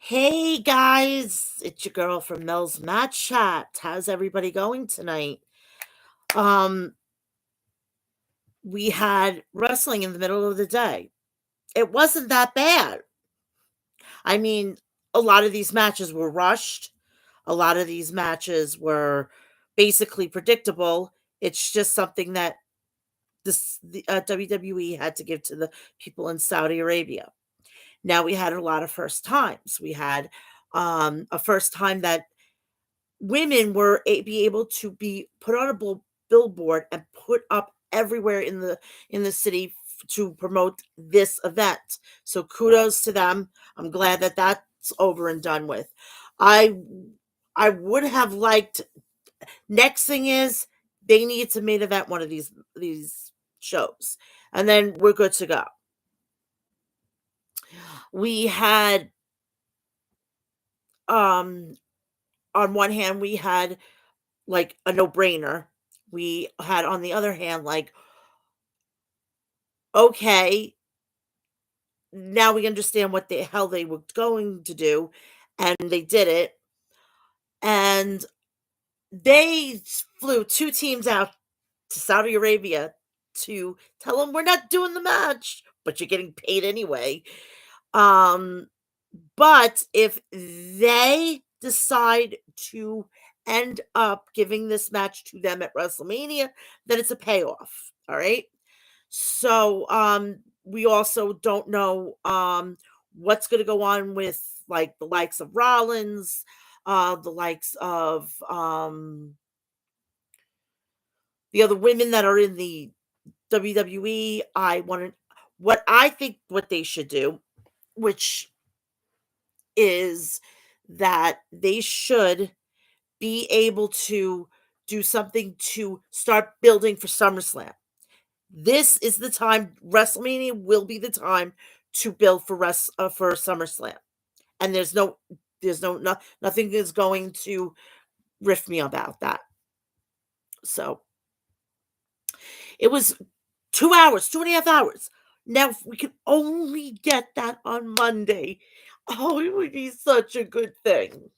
Hey guys, it's your girl from Mel's Match Chat. How's everybody going tonight? Um, we had wrestling in the middle of the day. It wasn't that bad. I mean, a lot of these matches were rushed. A lot of these matches were basically predictable. It's just something that the WWE had to give to the people in Saudi Arabia. Now we had a lot of first times. We had a first time that women were be able to be put on a billboard and put up everywhere in the city to promote this event. So kudos to them. I'm glad that that's over and done with. I I would have liked. Next thing is they need to main event one of these shows, and then we're good to go. We had um on one hand we had like a no-brainer. We had on the other hand, like, okay, now we understand what the hell they were going to do, and they did it. And they flew two teams out to Saudi Arabia to tell them we're not doing the match, but you're getting paid anyway. Um, but if they decide to end up giving this match to them at WrestleMania, then it's a payoff. All right. So we also don't know what's gonna go on with like the likes of Rollins, the likes of the other women that are in the WWE. I want to what I think what they should do, which is that they should be able to do something to start building for SummerSlam. This is the time. WrestleMania will be the time to build for for SummerSlam, and nothing is going to riff me about that. So it was 2 hours, 2.5 hours. Now, if we could only get that on Monday, oh, it would be such a good thing.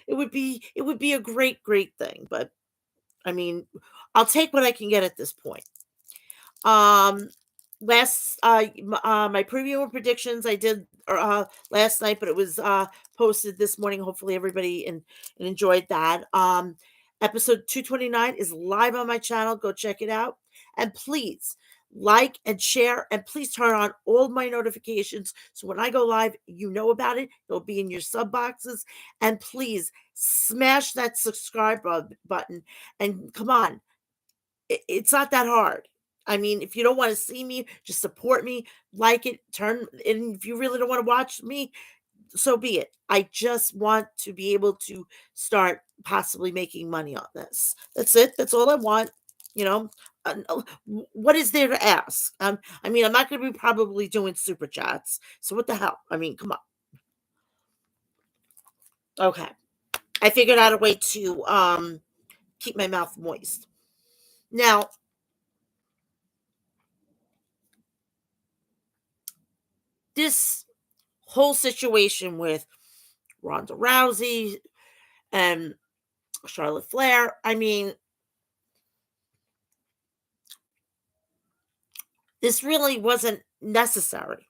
It would be a great thing. But I mean, I'll take what I can get at this point. Um, my preview and predictions I did last night, but it was posted this morning. Hopefully, everybody and enjoyed that. Episode 229 is live on my channel. Go check it out, and please like and share, and please turn on all my notifications so when I go live, you know about it. It'll be in your sub boxes, and please smash that subscribe button. And come on, it's not that hard. I mean, if you don't want to see me, just support me, like it, and if you really don't want to watch me, so be it. I just want to be able to start possibly making money on this. That's it. That's all I want. You know, what is there to ask? I mean, I'm not going to be probably doing super chats. So what the hell? I mean, come on. Okay. I figured out a way to keep my mouth moist. Now, this whole situation with Ronda Rousey and Charlotte Flair. I mean, this really wasn't necessary.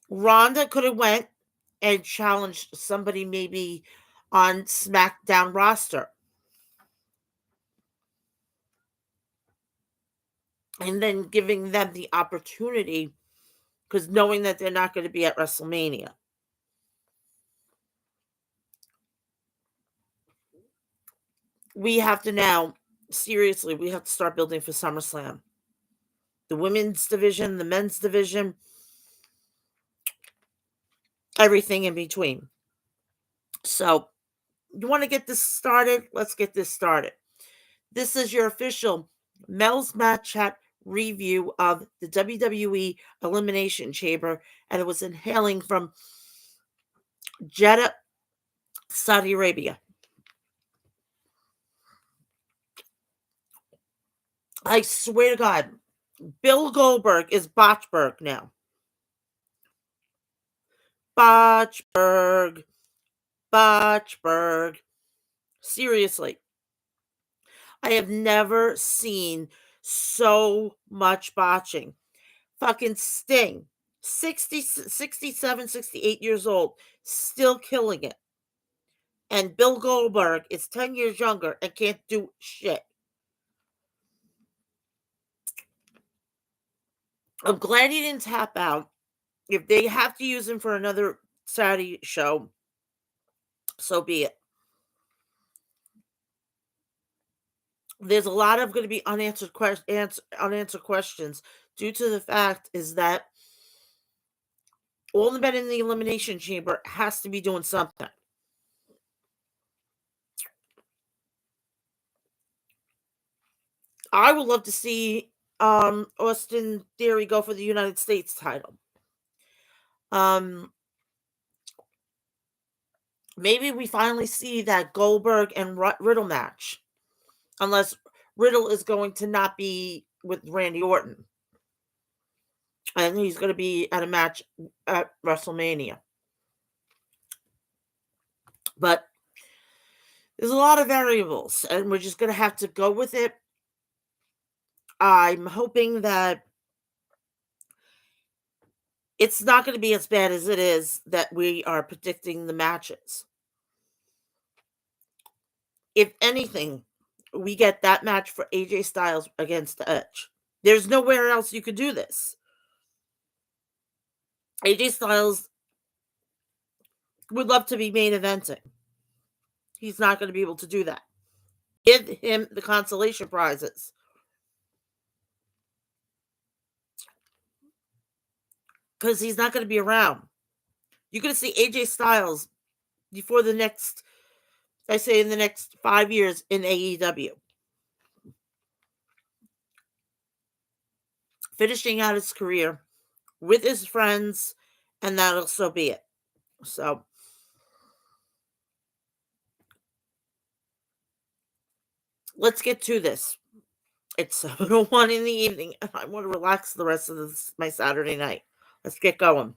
Ronda could have went and challenged somebody maybe on SmackDown roster and then giving them the opportunity because knowing that they're not going to be at WrestleMania. We have to now, seriously, we have to start building for SummerSlam. The women's division, the men's division, everything in between. So, you want to get this started? Let's get this started. This is your official Mel's Match Chat review of the WWE Elimination Chamber, and it was hailing from Jeddah, Saudi Arabia. I swear to God, Bill Goldberg is Botchberg now. Botchberg. Botchberg. Seriously. I have never seen so much botching. Fucking Sting, 60, 67, 68 years old, still killing it. And Bill Goldberg is 10 years younger and can't do shit. I'm glad he didn't tap out. If they have to use him for another Saturday show, so be it. There's a lot of going to be unanswered questions due to the fact is that all the men in the Elimination Chamber has to be doing something. I would love to see Austin Theory go for the United States title. Maybe we finally see that Goldberg and Riddle match, unless Riddle is going to not be with Randy Orton, and he's going to be at a match at WrestleMania. But there's a lot of variables, and we're just going to have to go with it. I'm hoping that it's not going to be as bad as it is that we are predicting the matches. If anything, we get that match for AJ Styles against Edge. There's nowhere else you could do this. AJ Styles would love to be main eventing. He's not going to be able to do that. Give him the consolation prizes. Because he's not going to be around. You're going to see AJ Styles before the next, I say in the next 5 years in AEW. Finishing out his career with his friends, and that'll so be it. So, let's get to this. It's 7:01 in the evening, and I want to relax the rest of my Saturday night. Let's get going.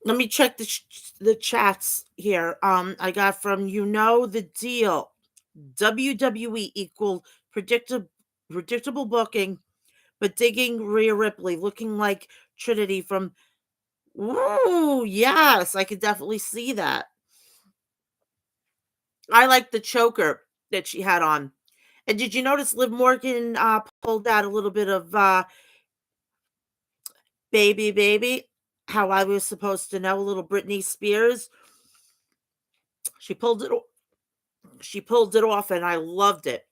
Let me check the chats here. I got from the deal. WWE equal predictable booking, but digging Rhea Ripley, looking like Trinity from. Ooh, yes, I could definitely see that. I like the choker that she had on. And did you notice Liv Morgan pulled out a little bit of Baby Baby? How I was supposed to know, a little Britney Spears. She pulled it off, and I loved it.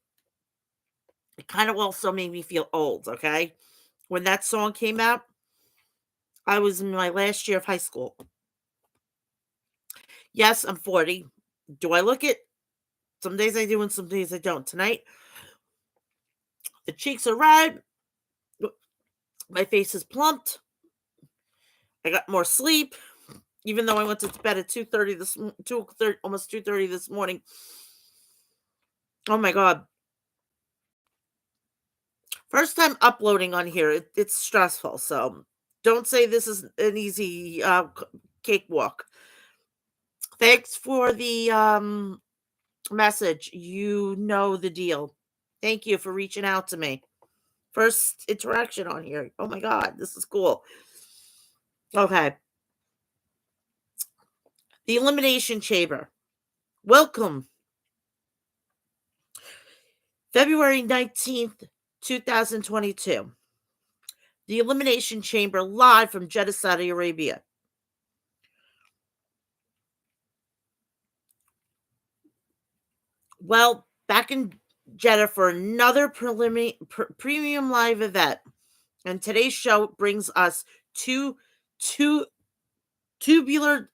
It kind of also made me feel old, okay? When that song came out, I was in my last year of high school. Yes, I'm 40. Do I look it? Some days I do and some days I don't. Tonight, the cheeks are red. My face is plumped. I got more sleep, even though I went to bed at 2:30 almost 2:30 this morning. Oh my god. First time uploading on here. It's stressful, so don't say this is an easy cakewalk. Thanks for the message. You know the deal. Thank you for reaching out to me. First interaction on here. Oh my god, this is cool. Okay. The Elimination Chamber. Welcome. February 19th, 2022. The Elimination Chamber live from Jeddah, Saudi Arabia. Well, back in Jeddah for another premium live event. And today's show brings us two tubular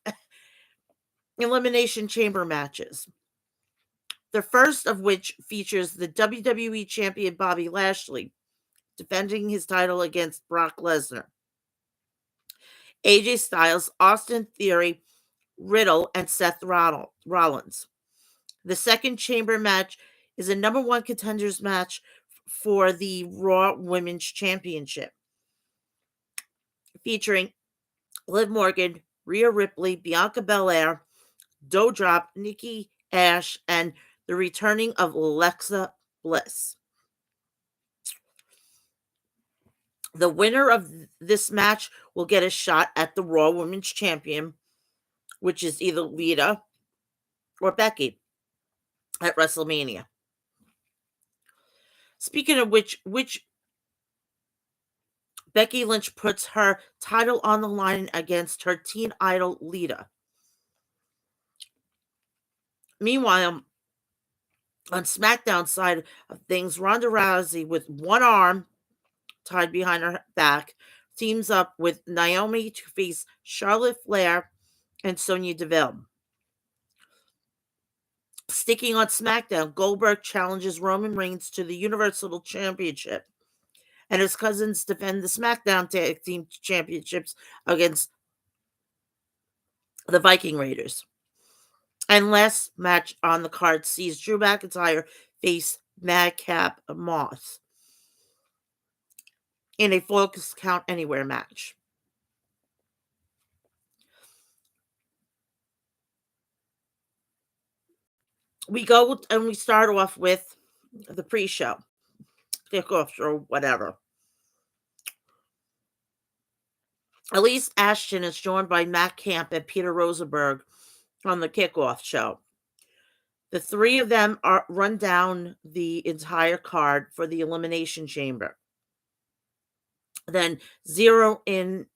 Elimination Chamber matches. The first of which features the WWE Champion Bobby Lashley defending his title against Brock Lesnar. AJ Styles, Austin Theory, Riddle, and Seth Rollins. The second chamber match is a number one contenders match for the Raw Women's Championship, featuring Liv Morgan, Rhea Ripley, Bianca Belair, Doudrop, Nikki Ash, and the returning of Alexa Bliss. The winner of this match will get a shot at the Raw Women's Champion, which is either Lita or Becky at WrestleMania. Speaking of which Becky Lynch puts her title on the line against her teen idol Lita. Meanwhile, on SmackDown side of things, Ronda Rousey, with one arm tied behind her back, teams up with Naomi to face Charlotte Flair and Sonya Deville. Sticking on SmackDown, Goldberg challenges Roman Reigns to the Universal Championship, and his cousins defend the SmackDown Tag Team Championships against the Viking Raiders. And last match on the card sees Drew McIntyre face Madcap Moss in a Focus Count Anywhere match. We go and we start off with the pre-show, kickoff or whatever. Elise Ashton is joined by Matt Camp and Peter Rosenberg on the kickoff show. The three of them run down the entire card for the Elimination Chamber. Then zero in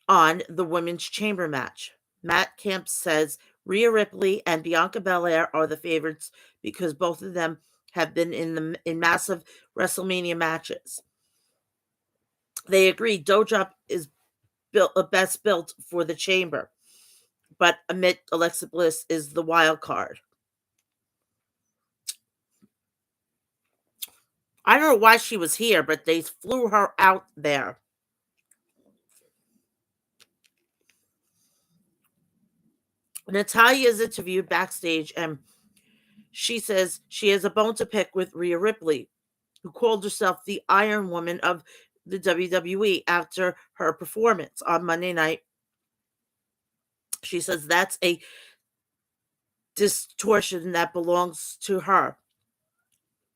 on the Women's Chamber match. Matt Camp says Rhea Ripley and Bianca Belair are the favorites because both of them have been in massive WrestleMania matches. They agree Doudrop is best built for the Chamber, but admit Alexa Bliss is the wild card. I don't know why she was here, but they flew her out there. Natalya is interviewed backstage, and she says she has a bone to pick with Rhea Ripley, who called herself the Iron Woman of the WWE after her performance on Monday night. She says that's a distortion that belongs to her.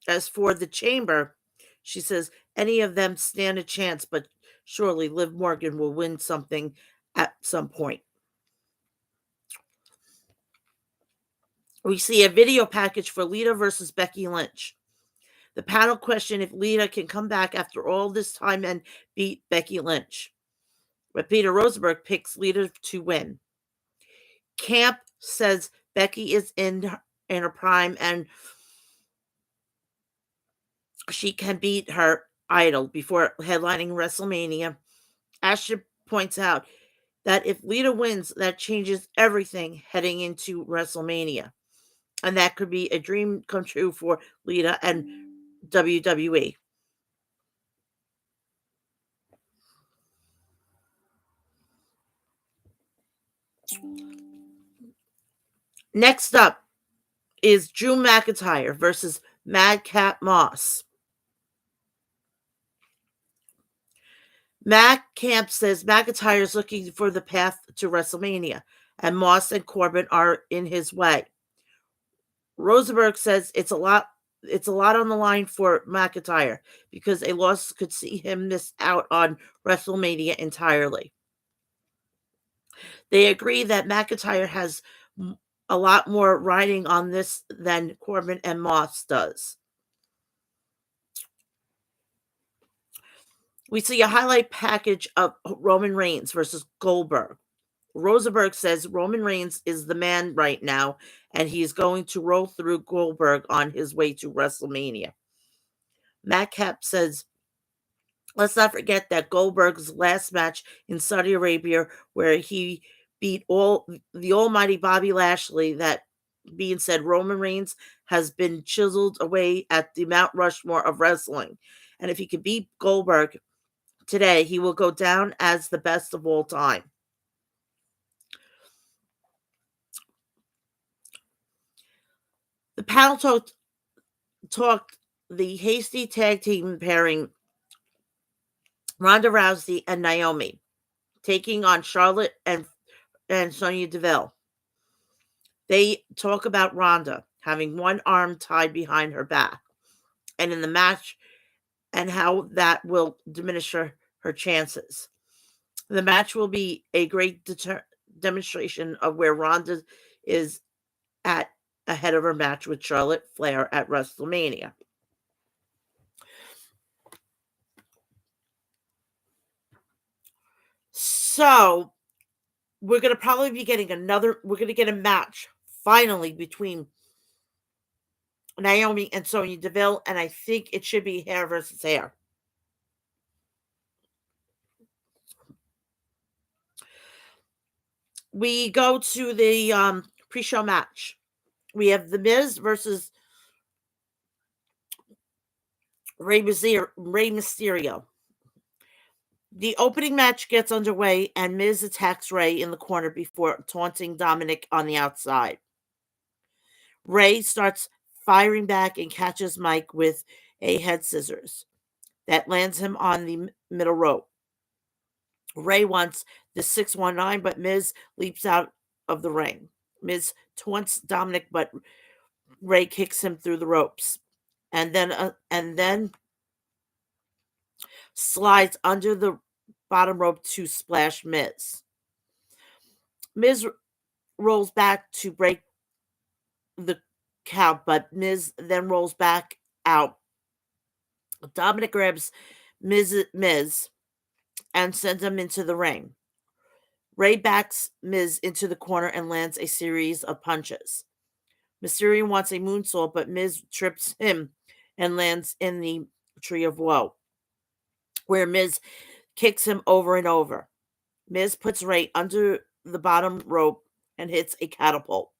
As for the Chamber, she says any of them stand a chance, but surely Liv Morgan will win something at some point. We see a video package for Lita versus Becky Lynch. The panel questioned if Lita can come back after all this time and beat Becky Lynch. But Peter Rosenberg picks Lita to win. Camp says Becky is in her prime and she can beat her idol before headlining WrestleMania. Ashton points out that if Lita wins, that changes everything heading into WrestleMania. And that could be a dream come true for Lita and WWE. Next up is Drew McIntyre versus Madcap Moss. Matt Camp says McIntyre is looking for the path to WrestleMania, and Moss and Corbin are in his way. Rosenberg says it's a lot on the line for McIntyre because a loss could see him miss out on WrestleMania entirely. They agree that McIntyre has a lot more riding on this than Corbin and Moss does. We see a highlight package of Roman Reigns versus Goldberg. Rosenberg says Roman Reigns is the man right now, and he's going to roll through Goldberg on his way to WrestleMania. Madcap says, let's not forget that Goldberg's last match in Saudi Arabia, where he beat the almighty Bobby Lashley, that being said, Roman Reigns has been chiseled away at the Mount Rushmore of wrestling. And if he could beat Goldberg today, he will go down as the best of all time. The panel talked the hasty tag team pairing Ronda Rousey and Naomi, taking on Charlotte and Sonya Deville. They talk about Ronda having one arm tied behind her back, and in the match, and how that will diminish her chances. The match will be a great demonstration of where Ronda is at ahead of her match with Charlotte Flair at WrestleMania. So we're going to probably be getting we're going to get a match finally between Naomi and Sonya Deville, and I think it should be hair versus hair. We go to the pre-show match. We have The Miz versus Rey Mysterio. The opening match gets underway, and Miz attacks Rey in the corner before taunting Dominic on the outside. Rey starts firing back and catches Mike with a head scissors that lands him on the middle rope. Rey wants the 619, but Miz leaps out of the ring. Miz taunts Dominic, but Rey kicks him through the ropes, and then slides under the bottom rope to splash Miz. Miz rolls back to break the count, but Miz then rolls back out. Dominic grabs Miz and sends him into the ring. Rey backs Miz into the corner and lands a series of punches. Mysterio wants a moonsault, but Miz trips him and lands in the Tree of Woe, where Miz kicks him over and over. Miz puts Rey under the bottom rope and hits a catapult.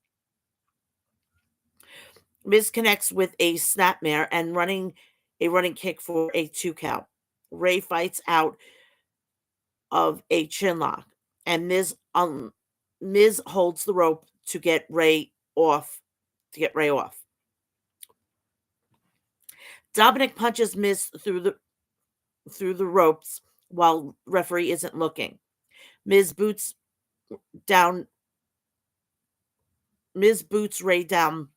Miz connects with a snapmare and running kick for a 2 count. Rey fights out of a chinlock, and Miz holds the rope to get Rey off. Dominic punches Miz through the ropes while referee isn't looking. Miz boots Rey down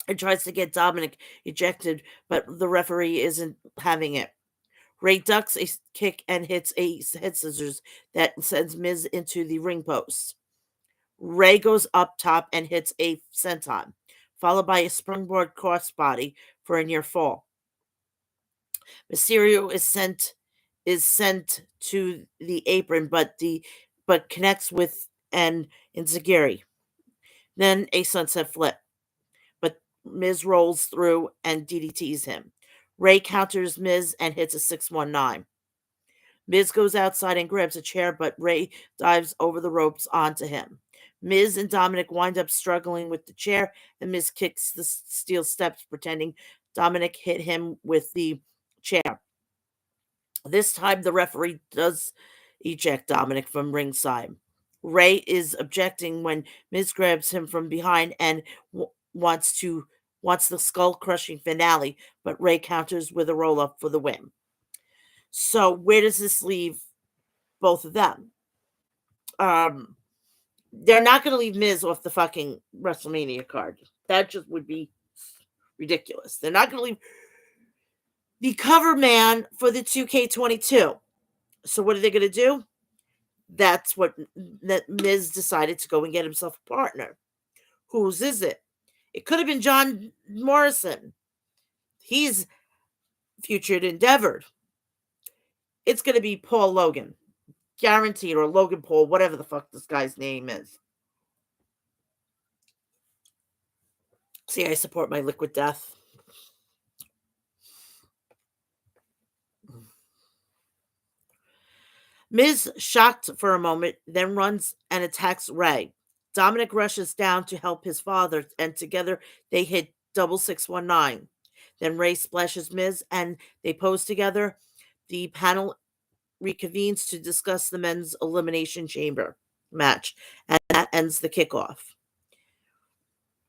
and tries to get Dominic ejected, but the referee isn't having it. Rey ducks a kick and hits a head scissors that sends Miz into the ring post. Rey goes up top and hits a senton, followed by a springboard crossbody for a near fall. Mysterio is sent to the apron, but connects with an enziguri. Then a sunset flip, but Miz rolls through and DDTs him. Rey counters Miz and hits a 619. Miz goes outside and grabs a chair, but Rey dives over the ropes onto him. Miz and Dominic wind up struggling with the chair, and Miz kicks the steel steps, pretending Dominic hit him with the chair. This time, the referee does eject Dominic from ringside. Rey is objecting when Miz grabs him from behind and wants the skull-crushing finale, but Rey counters with a roll-up for the win. So where does this leave both of them? They're not going to leave Miz off the fucking WrestleMania card. That just would be ridiculous. They're not going to leave the cover man for the 2K22. So what are they going to do? That's what that Miz decided to go and get himself a partner. Whose is it? It could have been John Morrison. He's futured endeavored. It's going to be Paul Logan. Guaranteed, or Logan Paul, whatever the fuck this guy's name is. See, I support my liquid death. Miz, shocked for a moment, then runs and attacks Rey. Dominic rushes down to help his father, and together they hit double 619. Then Ray splashes Miz, and they pose together. The panel reconvenes to discuss the men's elimination chamber match, and that ends the kickoff.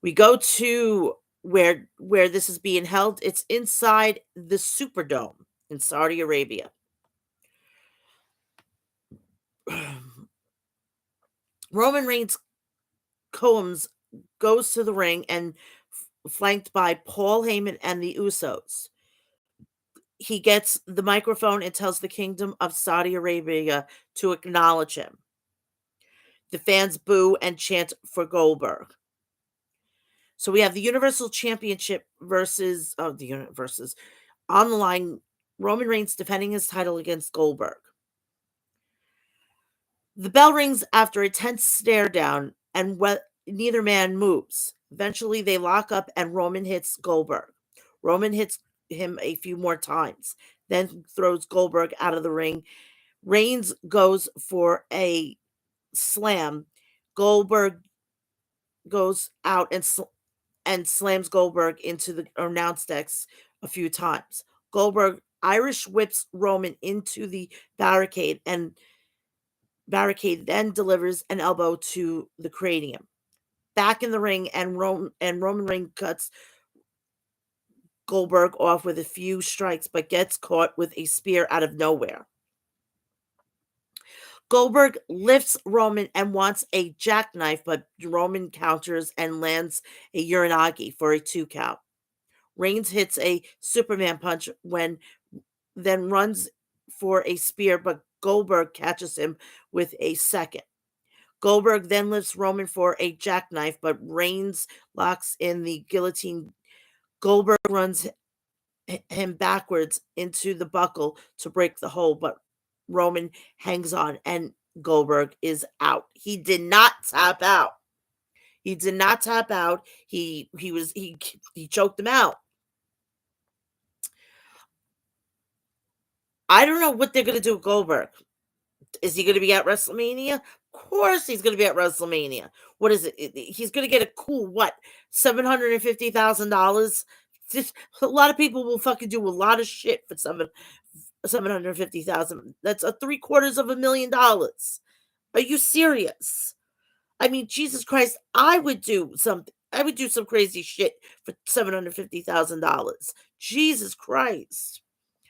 We go to where this is being held. It's inside the Superdome in Saudi Arabia. Roman Reigns Combs goes to the ring and flanked by Paul Heyman and the Usos. He gets the microphone and tells the Kingdom of Saudi Arabia to acknowledge him. The fans boo and chant for Goldberg. So we have the Universal Championship versus on the line. Roman Reigns defending his title against Goldberg. The bell rings after a tense stare down, and neither man moves. Eventually, they lock up, and Roman hits Goldberg. Roman hits him a few more times, then throws Goldberg out of the ring. Reigns goes for a slam. Goldberg goes out and slams Goldberg into the announce decks a few times. Goldberg Irish whips Roman into the barricade, and then delivers an elbow to the cranium. Back in the ring, and Roman Reigns cuts Goldberg off with a few strikes, but gets caught with a spear out of nowhere. Goldberg lifts Roman and wants a jackknife, but Roman counters and lands a Uranagi for a 2 count. Reigns hits a Superman punch then runs for a spear, but Goldberg catches him with a second. Goldberg then lifts Roman for a jackknife, but Reigns locks in the guillotine. Goldberg runs him backwards into the buckle to break the hold, but Roman hangs on, and Goldberg is out. He did not tap out. He did not tap out. He choked him out. I don't know what they're going to do with Goldberg. Is he going to be at WrestleMania? Of course he's going to be at WrestleMania. What is it? He's going to get a cool, what, $750,000? A lot of people will fucking do a lot of shit for $750,000. That's a $750,000. Are you serious? I mean, Jesus Christ, I would do some crazy shit for $750,000. Jesus Christ.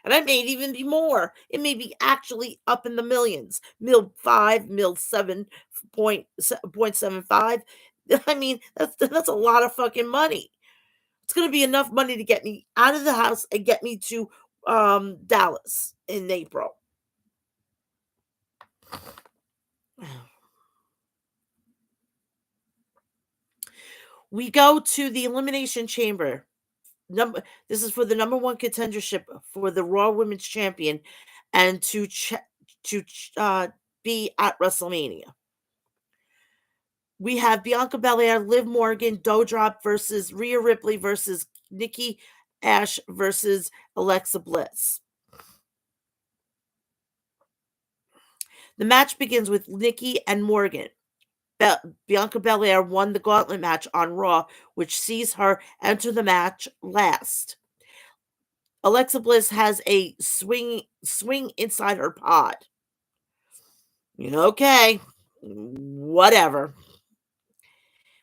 And I may even be more. It may be actually up in the millions. Mil 5, mil 7.75. I mean, that's a lot of fucking money. It's going to be enough money to get me out of the house and get me to Dallas in April. We go to the Elimination Chamber. This is for the number 1 contendership for the Raw Women's Champion, and to be at WrestleMania. We have Bianca Belair, Liv Morgan, Doudrop versus Rhea Ripley versus Nikki Ash versus Alexa Bliss. The match begins with Nikki and Morgan. Bianca Belair won the gauntlet match on Raw, which sees her enter the match last. Alexa Bliss has a swing inside her pod. Okay, whatever.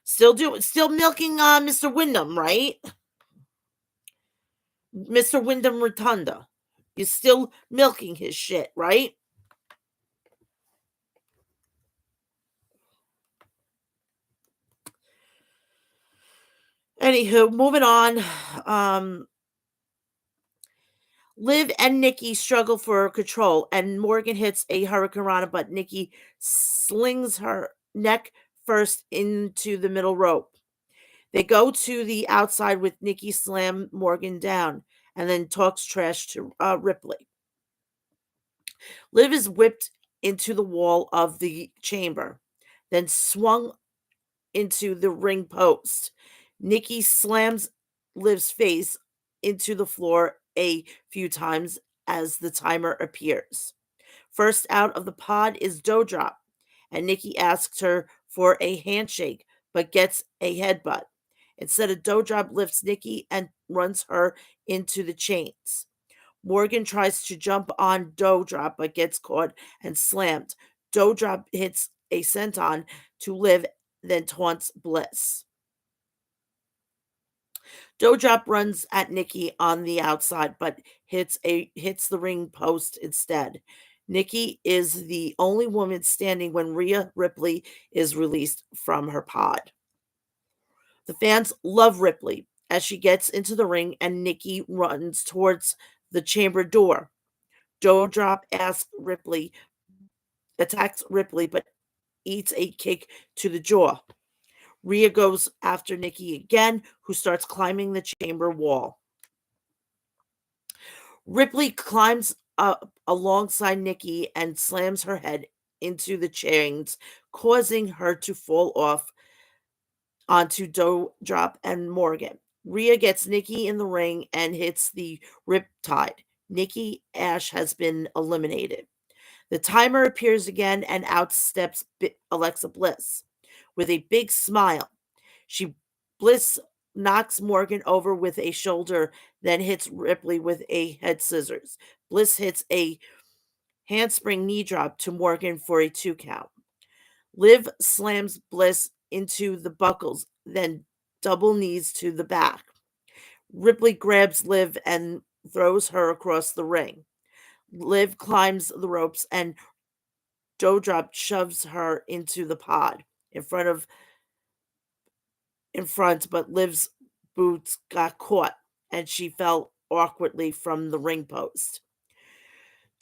Still milking Mr. Wyndham, right? Mr. Wyndham Rotunda. You're still milking his shit, right? Anywho, moving on. Liv and Nikki struggle for control, and Morgan hits a hurricanrana, but Nikki slings her neck first into the middle rope. They go to the outside with Nikki slam Morgan down and then talks trash to Ripley. Liv is whipped into the wall of the chamber, then swung into the ring post. Nikki slams Liv's face into the floor a few times as the timer appears. First out of the pod is Doudrop, and Nikki asks her for a handshake, but gets a headbutt. Instead, a Doudrop lifts Nikki and runs her into the chains. Morgan tries to jump on Doudrop, but gets caught and slammed. Doudrop hits a senton to live, then taunts Bliss. Doudrop runs at Nikki on the outside, but hits the ring post instead. Nikki is the only woman standing when Rhea Ripley is released from her pod. The fans love Ripley as she gets into the ring and Nikki runs towards the chamber door. Doudrop attacks Ripley, but eats a kick to the jaw. Rhea goes after Nikki again, who starts climbing the chamber wall. Ripley climbs up alongside Nikki and slams her head into the chains, causing her to fall off onto Doudrop and Morgan. Rhea gets Nikki in the ring and hits the Riptide. Nikki Ash has been eliminated. The timer appears again and out steps Alexa Bliss with a big smile. Bliss knocks Morgan over with a shoulder, then hits Ripley with a head scissors. Bliss hits a handspring knee drop to Morgan for a 2 count. Liv slams Bliss into the buckles, then double knees to the back. Ripley grabs Liv and throws her across the ring. Liv climbs the ropes and Doudrop shoves her into the pod in front, but Liv's boots got caught and she fell awkwardly from the ring post.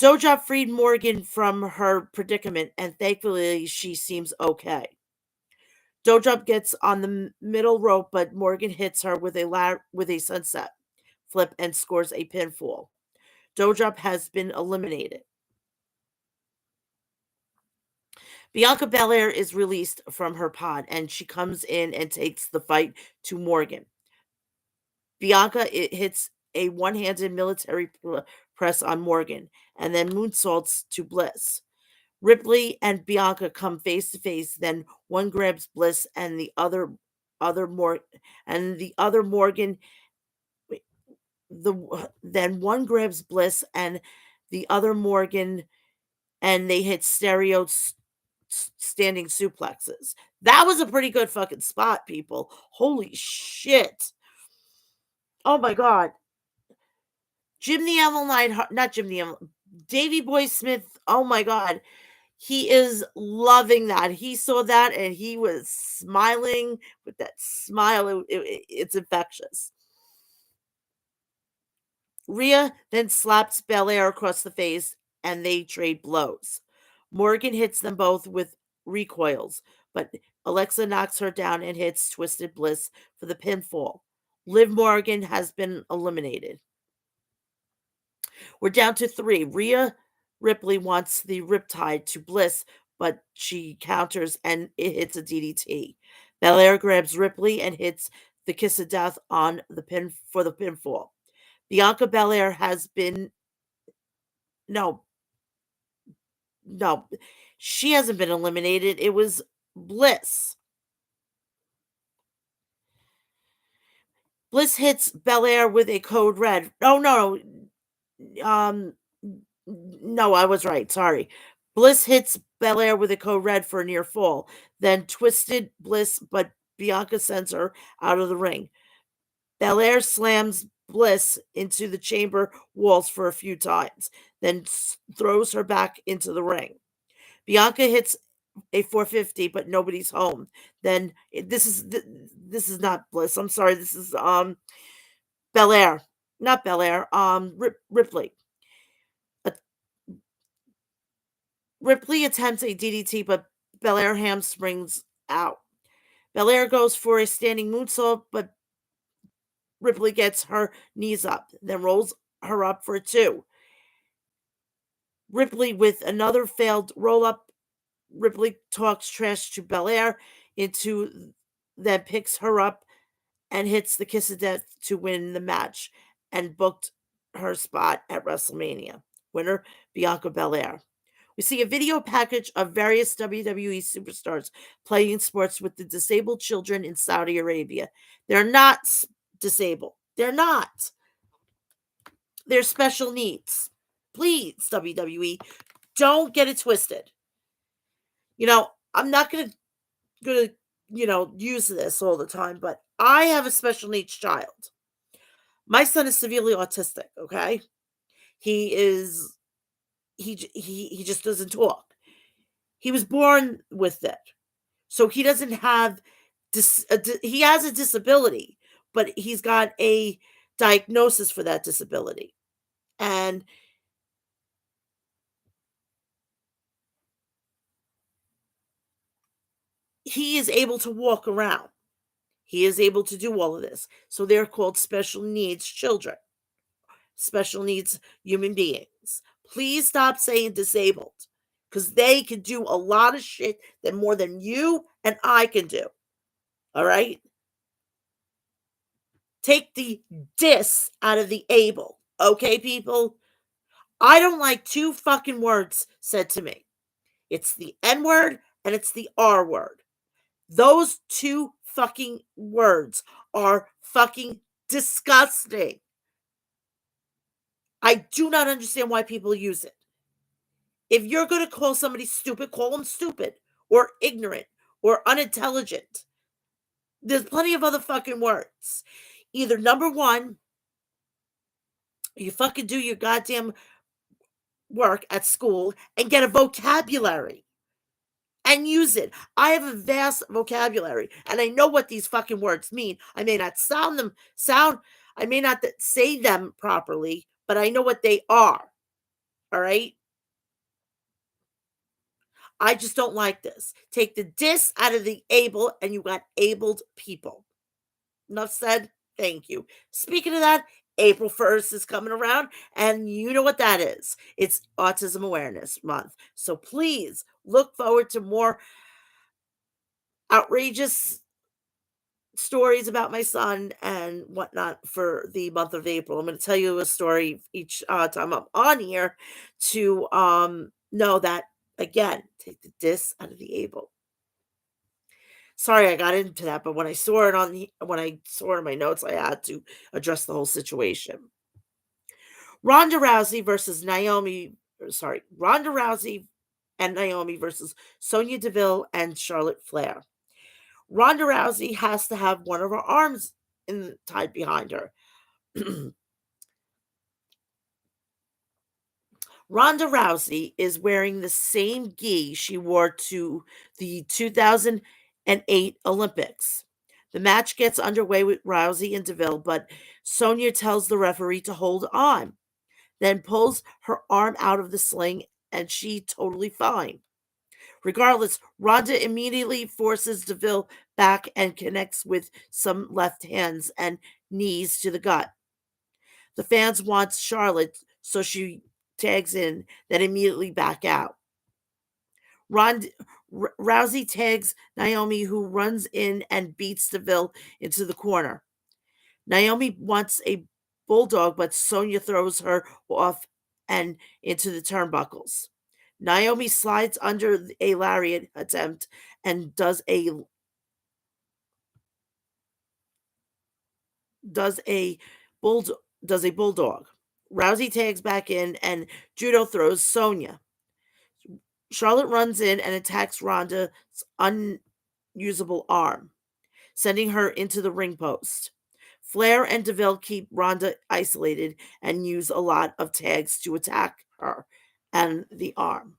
Doudrop freed Morgan from her predicament, and thankfully she seems okay. Doudrop gets on the middle rope, but Morgan hits her with a sunset flip and scores a pinfall. Doudrop has been eliminated. Bianca Belair is released from her pod, and she comes in and takes the fight to Morgan. Bianca hits a one-handed military press on Morgan, and then moonsaults to Bliss. Ripley and Bianca come face to face. Then one grabs Bliss, and the other Morgan. Then one grabs Bliss and the other Morgan, and they hit standing suplexes. That was a pretty good fucking spot, people. Holy shit. Oh my god. Jim the Animal Neidhart, not Jim the Animal, Davy Boy Smith. Oh my god. He is loving that. He saw that and he was smiling with that smile. It's infectious. Rhea then slaps Belair across the face and they trade blows. Morgan hits them both with recoils, but Alexa knocks her down and hits Twisted Bliss for the pinfall. Liv Morgan has been eliminated. We're down to 3. Rhea Ripley wants the Riptide to Bliss, but she counters and it hits a DDT. Belair grabs Ripley and hits the Kiss of Death on the pinfall. Bianca Belair has been no, she hasn't been eliminated. It was Bliss. Bliss hits Belair with a code red. Oh no, no, I was right. Sorry. Bliss hits Belair with a code red for a near fall. Then Twisted Bliss, but Bianca sends her out of the ring. Belair slams Bliss into the chamber walls for a few times, then throws her back into the ring. Bianca hits a 450, but nobody's home. Then this is not Bliss. I'm sorry. This is Belair, not Belair. Ripley. Ripley attempts a DDT, but Belair hamstrings out. Belair goes for a standing moonsault, but Ripley gets her knees up, then rolls her up for a 2. Ripley with another failed roll up. Ripley talks trash to Belair then picks her up and hits the Kiss of Death to win the match and booked her spot at WrestleMania. Winner, Bianca Belair. We see a video package of various WWE superstars playing sports with the disabled children in Saudi Arabia. They're not disabled. They're not. They're special needs. Please, WWE, don't get it twisted. I'm not gonna use this all the time, but I have a special needs child. My son is severely autistic. Okay, he is. He just doesn't talk. He was born with it, so he doesn't have he has a disability, but he's got a diagnosis for that disability, and he is able to walk around. He is able to do all of this. So they're called special needs children, special needs human beings. Please stop saying disabled, because they can do a lot of shit that more than you and I can do. All right? Take the dis out of the able. Okay, people? I don't like two fucking words said to me. It's the N word and it's the R word. Those two fucking words are fucking disgusting. I do not understand why people use it. If you're going to call somebody stupid, call them stupid or ignorant or unintelligent. There's plenty of other fucking words. Either number one, you fucking do your goddamn work at school and get a vocabulary and use it. I have a vast vocabulary and I know what these fucking words mean. I may not I may not say them properly, but I know what they are. All right? I just don't like this. Take the dis out of the able and you got abled people. Enough said. Thank you. Speaking of that, April 1st is coming around, and you know what that is. It's Autism Awareness Month. So please look forward to more outrageous stories about my son and whatnot for the month of April. I'm going to tell you a story each time I'm on here to know that, again, take the dis out of the able. Sorry I got into that, but when I saw it when I saw it in my notes, I had to address the whole situation. Ronda Rousey versus Naomi, Ronda Rousey and Naomi versus Sonya Deville and Charlotte Flair. Ronda Rousey has to have one of her arms tied behind her. Ronda Rousey is wearing the same gi she wore to the 2008 Olympics. The match gets underway with Rousey and Deville, but Sonya tells the referee to hold on, then pulls her arm out of the sling, and she totally fine. Regardless, Ronda immediately forces Deville back and connects with some left hands and knees to the gut. The fans want Charlotte, so she tags in, then immediately back out. Rousey tags Naomi, who runs in and beats Deville into the corner. Naomi wants a bulldog, but Sonya throws her off and into the turnbuckles. Naomi slides under a lariat attempt and does a bulldog. Rousey tags back in and judo throws Sonya. Charlotte runs in and attacks Ronda's unusable arm, sending her into the ring post. Flair and Deville keep Ronda isolated and use a lot of tags to attack her and the arm.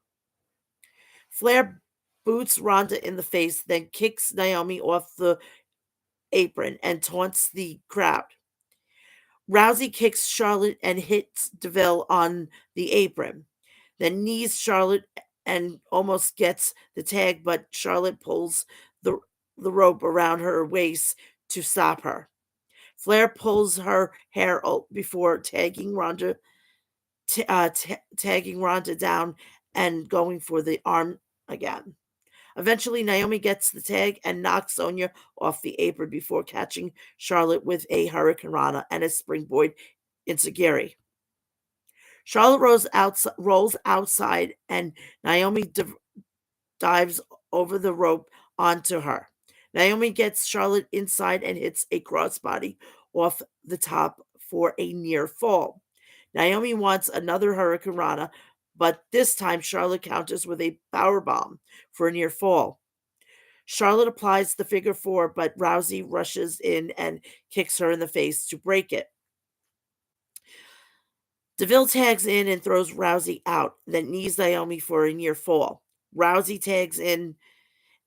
Flair boots Ronda in the face, then kicks Naomi off the apron and taunts the crowd. Rousey kicks Charlotte and hits Deville on the apron, then knees Charlotte and almost gets the tag, but Charlotte pulls the rope around her waist to stop her. Flair pulls her hair before tagging Ronda down and going for the arm again. Eventually, Naomi gets the tag and knocks Sonya off the apron before catching Charlotte with a Hurricane Rana and a springboard into Gary. Charlotte rolls outside, and Naomi dives over the rope onto her. Naomi gets Charlotte inside and hits a crossbody off the top for a near fall. Naomi wants another Hurricane Rana, but this time Charlotte counters with a power bomb for a near fall. Charlotte applies the figure four, but Rousey rushes in and kicks her in the face to break it. Deville tags in and throws Rousey out, then knees Naomi for a near fall. Rousey tags in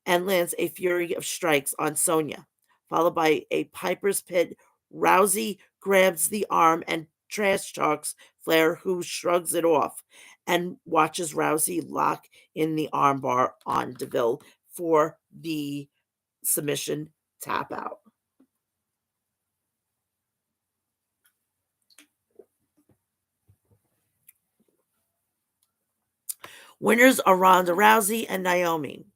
and lands a fury of strikes on Sonya, followed by a Piper's Pit. Rousey grabs the arm and trash talks Flair, who shrugs it off and watches Rousey lock in the armbar on Deville for the submission tap out. Winners are Ronda Rousey and Naomi.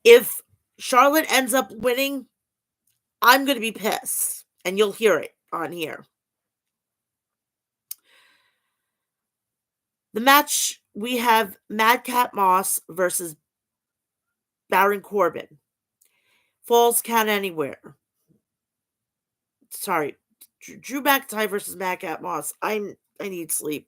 If Charlotte ends up winning, I'm going to be pissed, and you'll hear it on here. The match, we have Madcap Moss versus Baron Corbin. Falls count anywhere. Sorry. Drew McIntyre versus Madcap Moss. I need sleep.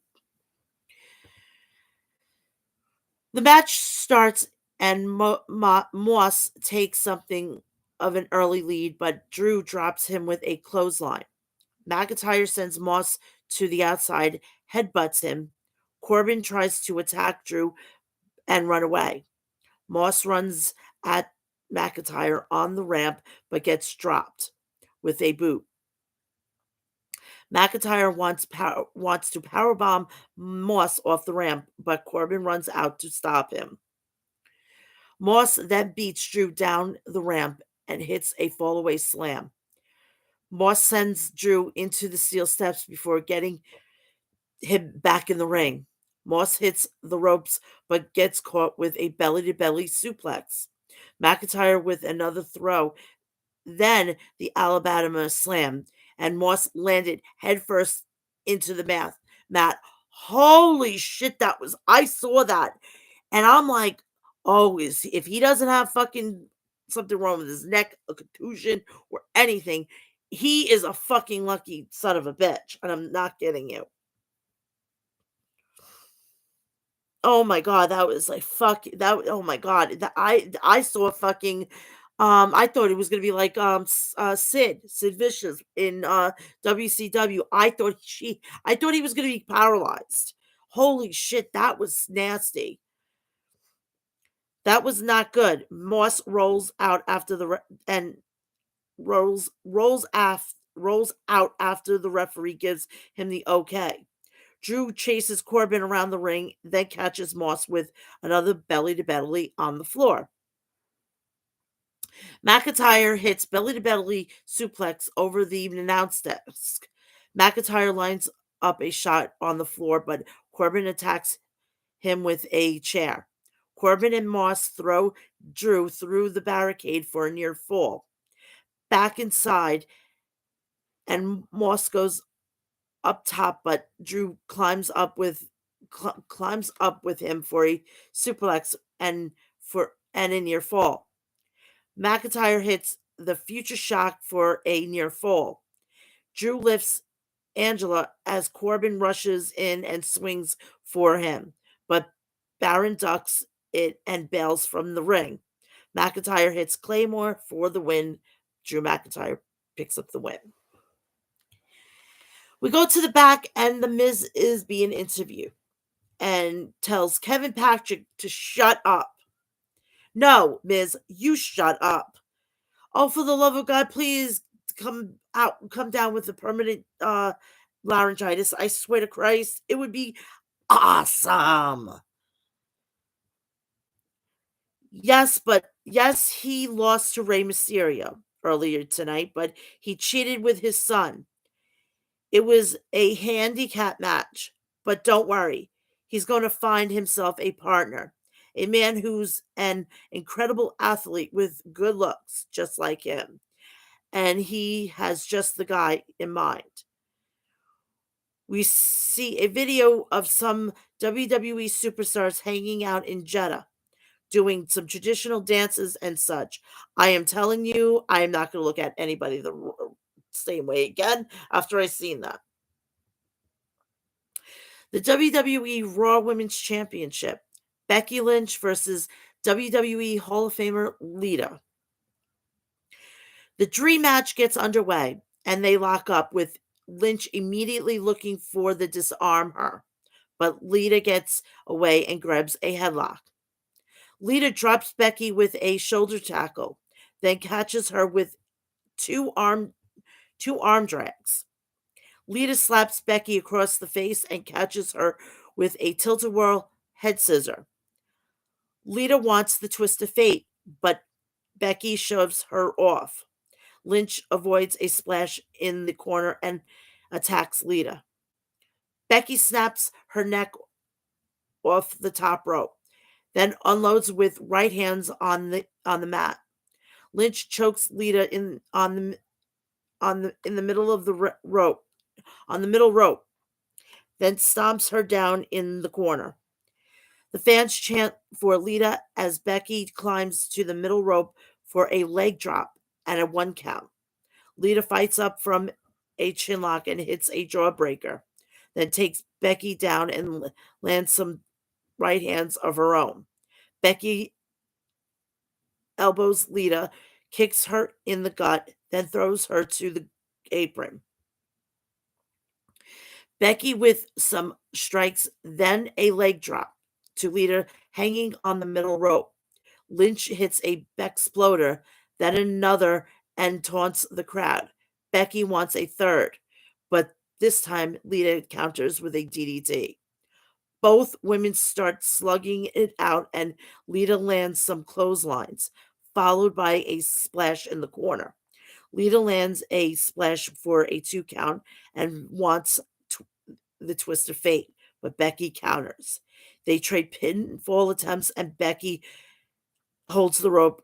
The match starts and Moss takes something of an early lead, but Drew drops him with a clothesline. McIntyre sends Moss to the outside, headbutts him. Corbin tries to attack Drew and run away. Moss runs at McIntyre on the ramp but gets dropped with a boot. McIntyre wants to powerbomb Moss off the ramp, but Corbin runs out to stop him. Moss then beats Drew down the ramp and hits a fallaway slam. Moss sends Drew into the steel steps before getting him back in the ring. Moss hits the ropes but gets caught with a belly-to-belly suplex. McIntyre with another throw, then the Alabama slam, and Moss landed headfirst into the mat. Holy shit, I saw that. And I'm like, oh, if he doesn't have fucking something wrong with his neck, a contusion, or anything, he is a fucking lucky son of a bitch. And I'm not kidding you. Oh my god, that was like fuck that. Oh my god, I saw fucking. I thought it was gonna be like Sid Vicious in WCW. I thought he was gonna be paralyzed. Holy shit, that was nasty. That was not good. Moss rolls out after and rolls out after the referee gives him the okay. Drew chases Corbin around the ring, then catches Moss with another belly to belly on the floor. McIntyre hits belly to belly suplex over the announce desk. McIntyre lines up a shot on the floor, but Corbin attacks him with a chair. Corbin and Moss throw Drew through the barricade for a near fall. Back inside, and Moss goes up top, but Drew climbs up with him for a suplex and a near fall. McIntyre hits the future shock for a near fall. Drew lifts Angela as Corbin rushes in and swings for him, but Baron ducks it and bails from the ring. McIntyre hits Claymore for the win. Drew McIntyre picks up the win. We go to the back, and The Miz is being interviewed and tells Kevin Patrick to shut up. No, Miz, you shut up. Oh, for the love of God, please come down with the permanent laryngitis. I swear to Christ, it would be awesome. Yes, he lost to Rey Mysterio earlier tonight, but he cheated with his son. It was a handicap match, but don't worry. He's going to find himself a partner, a man who's an incredible athlete with good looks, just like him. and he has just the guy in mind. We see a video of some WWE superstars hanging out in Jeddah doing some traditional dances and such. I am telling you, I am not going to look at anybody the same way again after I seen that. The WWE Raw Women's Championship, Becky Lynch versus WWE Hall of Famer Lita. The dream match gets underway and they lock up with Lynch immediately looking for the disarm her, but Lita gets away and grabs a headlock. Lita drops Becky with a shoulder tackle, then catches her with two arm drags. Lita slaps Becky across the face and catches her with a tilt-a-whirl head scissor. Lita wants the twist of fate, but Becky shoves her off. Lynch avoids a splash in the corner and attacks Lita. Becky snaps her neck off the top rope, then unloads with right hands on the mat. Lynch chokes Lita in the middle of the rope, on the middle rope, then stomps her down in the corner. The fans chant for Lita as Becky climbs to the middle rope for a leg drop and a 1 count. Lita fights up from a chinlock and hits a jawbreaker, then takes Becky down and lands some right hands of her own. Becky elbows Lita, kicks her in the gut, then throws her to the apron. Becky with some strikes, then a leg drop to Lita hanging on the middle rope. Lynch hits a Bexploder, then another, and taunts the crowd. Becky wants a third, but this time Lita counters with a DDT. Both women start slugging it out, and Lita lands some clotheslines, followed by a splash in the corner. Lita lands a splash for a 2 count and wants the twist of fate, but Becky counters. They trade pinfall attempts, and Becky holds the rope,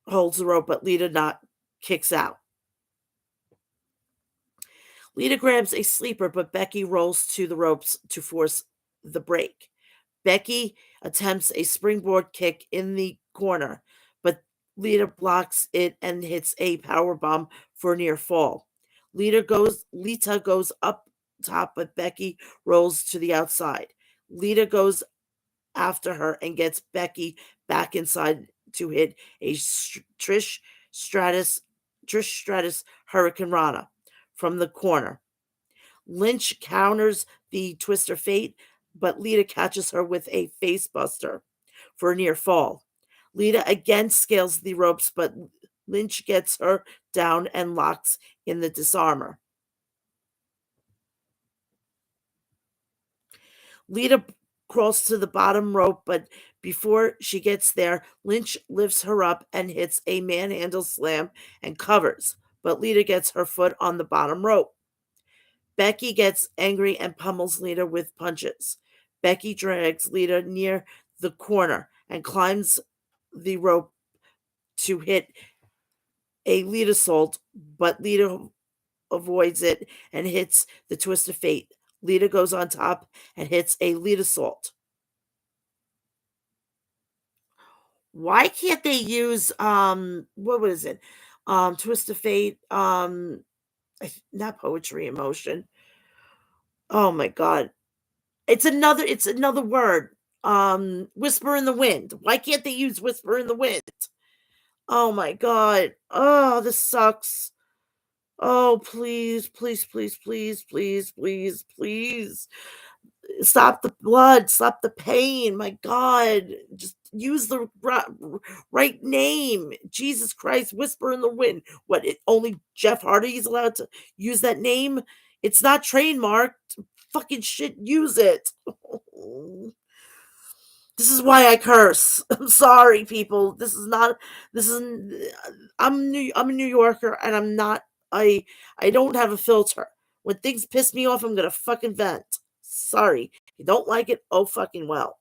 but Lita kicks out. Lita grabs a sleeper, but Becky rolls to the ropes to force the break. Becky attempts a springboard kick in the corner, but Lita blocks it and hits a powerbomb for a near fall. Lita goes up top, but Becky rolls to the outside. Lita goes after her and gets Becky back inside to hit a Trish Stratus Hurricane Rana from the corner. Lynch counters the Twister Fate, but Lita catches her with a face buster for a near fall. Lita again scales the ropes, but Lynch gets her down and locks in the disarmer. Lita crawls to the bottom rope, but before she gets there, Lynch lifts her up and hits a manhandle slam and covers, but Lita gets her foot on the bottom rope. Becky gets angry and pummels Lita with punches. Becky drags Lita near the corner and climbs the rope to hit a Lita salt, but Lita avoids it and hits the twist of fate. Lita goes on top and hits a Lita salt. Why can't they use what was it? Twist of Fate, not Poetry in Motion. Oh my god. It's another word. Whisper in the Wind. Why can't they use Whisper in the Wind? Oh my god. Oh, this sucks. Oh, please, please, please, please, please, please, please. Stop the blood, stop the pain. My God, just use the right name. Jesus Christ, Whisper in the Wind. What? Only Jeff Hardy is allowed to use that name? It's not trademarked. Fucking shit, use it. This is why I curse. I'm sorry, people. This is not. This is. I'm a New Yorker, and I'm not. I don't have a filter. When things piss me off, I'm gonna fucking vent. Sorry. You don't like it? Oh, fucking well.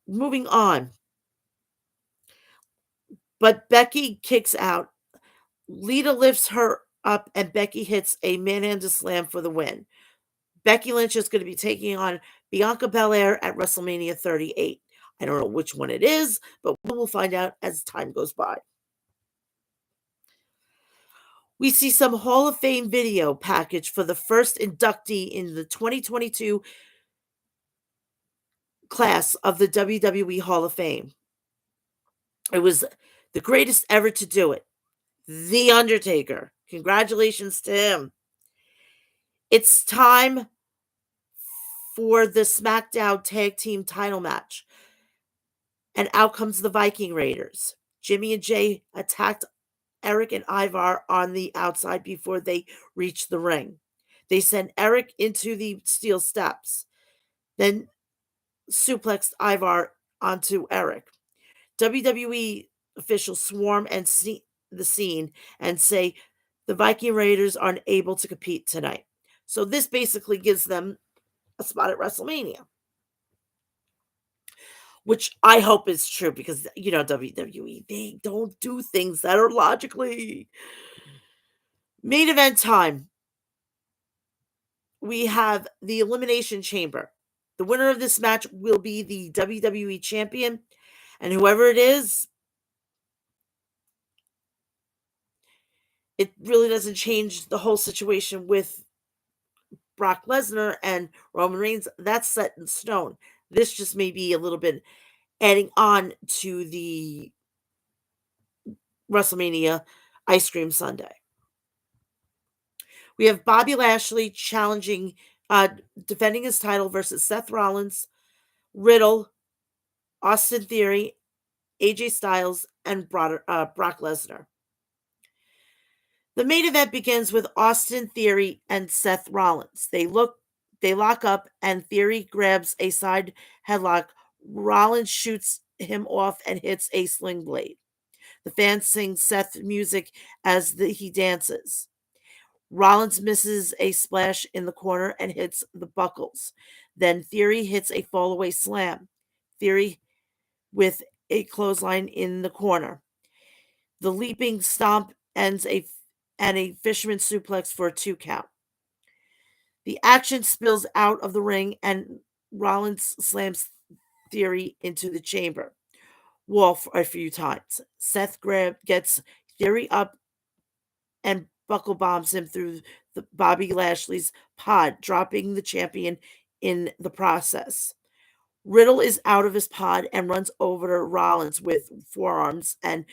Moving on, but Becky kicks out. Lita lifts her up, and Becky hits a manhandle slam for the win. Becky Lynch is going to be taking on Bianca Belair at WrestleMania 38. I don't know which one it is, but we will find out as time goes by. We see some Hall of Fame video package for the first inductee in the 2022 class of the WWE Hall of Fame. It was the greatest ever to do it. The Undertaker. Congratulations to him. It's time for the SmackDown Tag Team title match. And out comes the Viking Raiders. Jimmy and Jay attacked Eric and Ivar on the outside before they reached the ring. They sent Eric into the steel steps, then suplexed Ivar onto Eric. WWE officials swarm and see the scene and say the Viking Raiders are unable to compete tonight. So this basically gives them a spot at WrestleMania, which I hope is true because WWE, they don't do things that are logically. Main event time. We have the Elimination Chamber. The winner of this match will be the WWE champion, and whoever it is, it really doesn't change the whole situation with Brock Lesnar and Roman Reigns. That's set in stone. This just may be a little bit adding on to the WrestleMania Ice Cream Sunday. We have Bobby Lashley challenging, defending his title versus Seth Rollins, Riddle, Austin Theory, AJ Styles, and Brock Lesnar. The main event begins with Austin Theory and Seth Rollins. They lock up, and Theory grabs a side headlock. Rollins shoots him off and hits a sling blade. The fans sing Seth music as he dances. Rollins misses a splash in the corner and hits the buckles. Then Theory hits a fallaway slam. Theory with a clothesline in the corner. The leaping stomp ends and a fisherman suplex for a 2 count. The action spills out of the ring and Rollins slams Theory into the chamber wall for a few times. Seth gets Theory up and buckle bombs him through the Bobby Lashley's pod, dropping the champion in the process. Riddle is out of his pod and runs over to Rollins with forearms and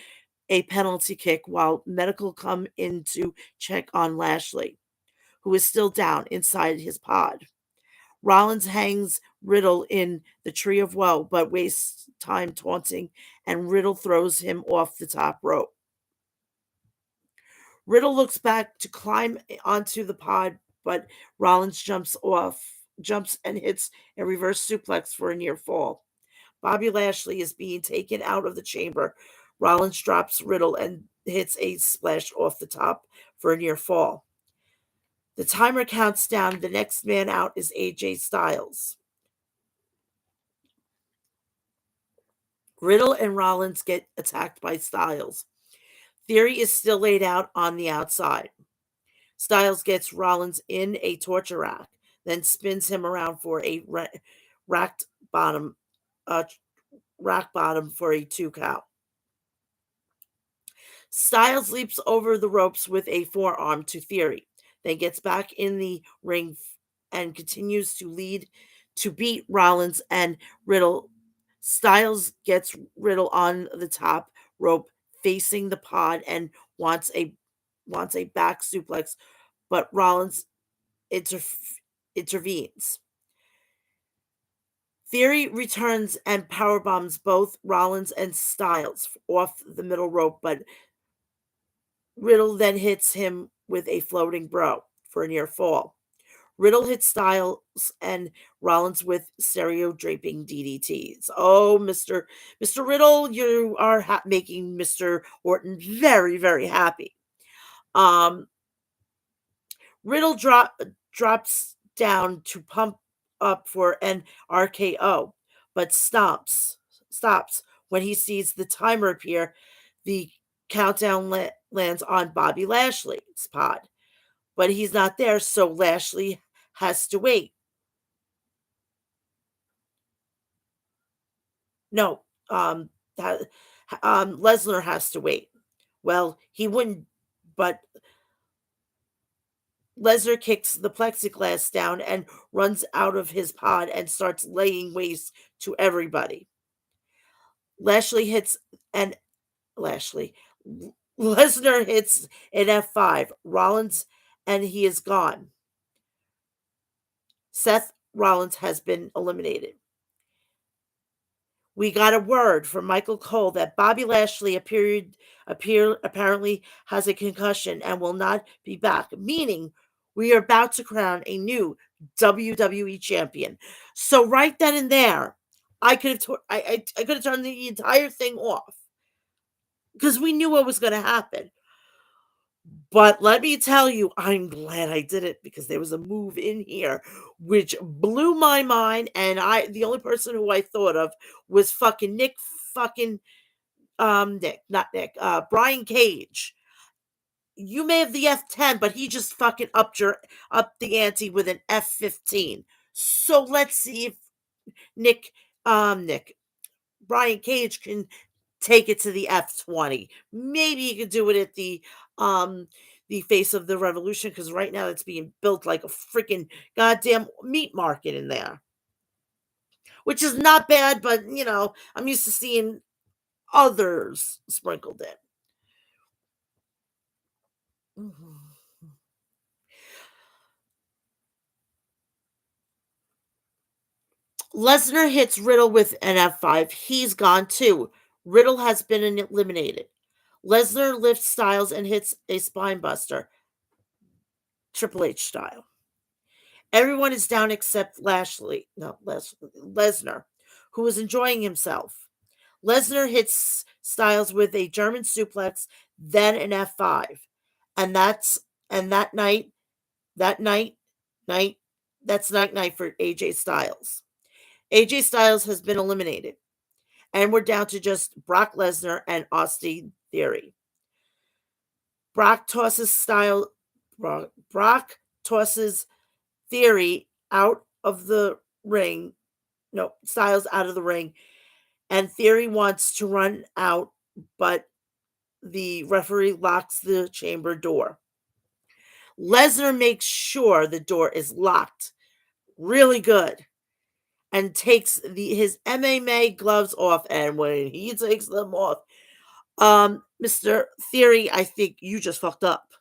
a penalty kick while medical come in to check on Lashley, who is still down inside his pod. Rollins hangs Riddle in the tree of woe, but wastes time taunting, and Riddle throws him off the top rope. Riddle looks back to climb onto the pod, but Rollins jumps and hits a reverse suplex for a near fall. Bobby Lashley is being taken out of the chamber. Rollins drops Riddle and hits a splash off the top for a near fall. The timer counts down. The next man out is AJ Styles. Riddle and Rollins get attacked by Styles. Theory is still laid out on the outside. Styles gets Rollins in a torture rack, then spins him around for a rack bottom for a 2 count. Styles leaps over the ropes with a forearm to Theory, then gets back in the ring and continues to beat Rollins and Riddle. Styles gets Riddle on the top rope facing the pod and wants a back suplex, but Rollins intervenes. Theory returns and powerbombs both Rollins and Styles off the middle rope, but Riddle then hits him with a floating bro for a near fall. Riddle hits Styles and Rollins with stereo draping DDTs. Oh, Mr. Riddle, you are making Mr. Orton very, very happy. Riddle drops down to pump up for an RKO, but stops when he sees the timer appear. The countdown lands on Bobby Lashley's pod, but he's not there, so Lashley has to wait. No, that, Lesnar has to wait. Well, he wouldn't, but Lesnar kicks the plexiglass down and runs out of his pod and starts laying waste to everybody. Lashley hits and Lashley Lesnar hits an F5. Rollins and he is gone. Seth Rollins has been eliminated. We got a word from Michael Cole that Bobby Lashley apparently has a concussion and will not be back, meaning we are about to crown a new WWE champion. So right then and there, I could have I could have turned the entire thing off because we knew what was going to happen. But let me tell you, I'm glad I did it because there was a move in here which blew my mind, and the only person who I thought of was fucking Nick fucking Nick, not Nick, Brian Cage. You may have the F10, but he just fucking up the ante with an F15. So let's see if Nick Nick Brian Cage can take it to the F20. Maybe you could do it at the face of the revolution because right now it's being built like a freaking goddamn meat market in there, which is not bad, but I'm used to seeing others sprinkled in. Mhm. Lesnar hits Riddle with an F5. He's gone too. Riddle has been eliminated. Lesnar lifts Styles and hits a spine buster, Triple H style. Everyone is down except Lesnar, who is enjoying himself. Lesnar hits Styles with a German suplex, then an F5. And that that night, night, that's night for AJ Styles. AJ Styles has been eliminated. And we're down to just Brock Lesnar and Austin Theory. Brock tosses Style Brock tosses Theory out of the ring. No, Styles out of the ring. And Theory wants to run out, but the referee locks the chamber door. Lesnar makes sure the door is locked really good and takes his MMA gloves off. And when he takes them off, Mr. Theory, I think you just fucked up.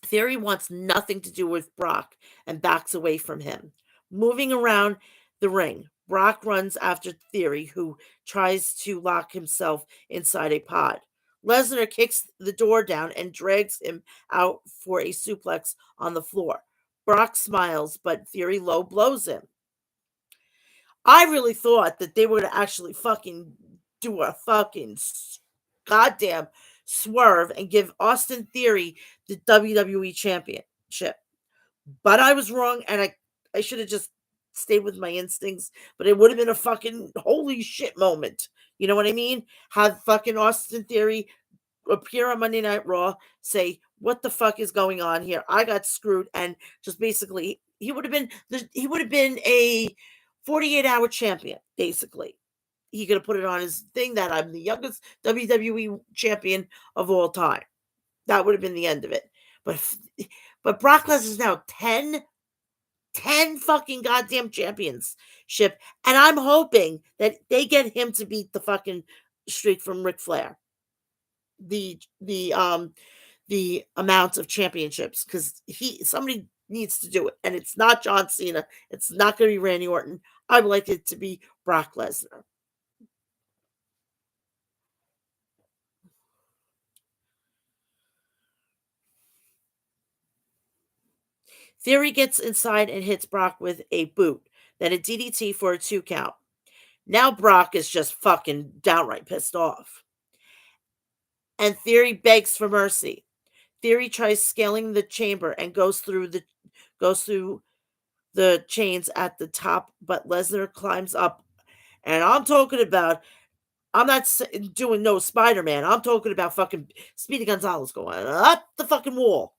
Theory wants nothing to do with Brock and backs away from him. Moving around the ring, Brock runs after Theory, who tries to lock himself inside a pod. Lesnar kicks the door down and drags him out for a suplex on the floor. Brock smiles, but Theory low blows him. I really thought that they were going to actually fucking do a fucking goddamn swerve and give Austin Theory the WWE championship. But I was wrong, and I should have just stayed with my instincts, but it would have been a fucking holy shit moment. You know what I mean? Have fucking Austin Theory appear on Monday Night Raw, say, "What the fuck is going on here? I got screwed," and just basically he would have been a 48-hour champion, basically. He could have put it on his thing that I'm the youngest WWE champion of all time. That would have been the end of it. But Brock Lesnar's now 10 fucking goddamn championship, and I'm hoping that they get him to beat the fucking streak from Ric Flair. The amount of championships, because somebody needs to do it, and it's not John Cena. It's not going to be Randy Orton. I would like it to be Brock Lesnar. Theory gets inside and hits Brock with a boot, then a DDT for a 2 count. Now Brock is just fucking downright pissed off. And Theory begs for mercy. Theory tries scaling the chamber and goes through the chains at the top, but Lesnar climbs up. And I'm talking about, I'm not doing no Spider Man. I'm talking about fucking Speedy Gonzalez going up the fucking wall.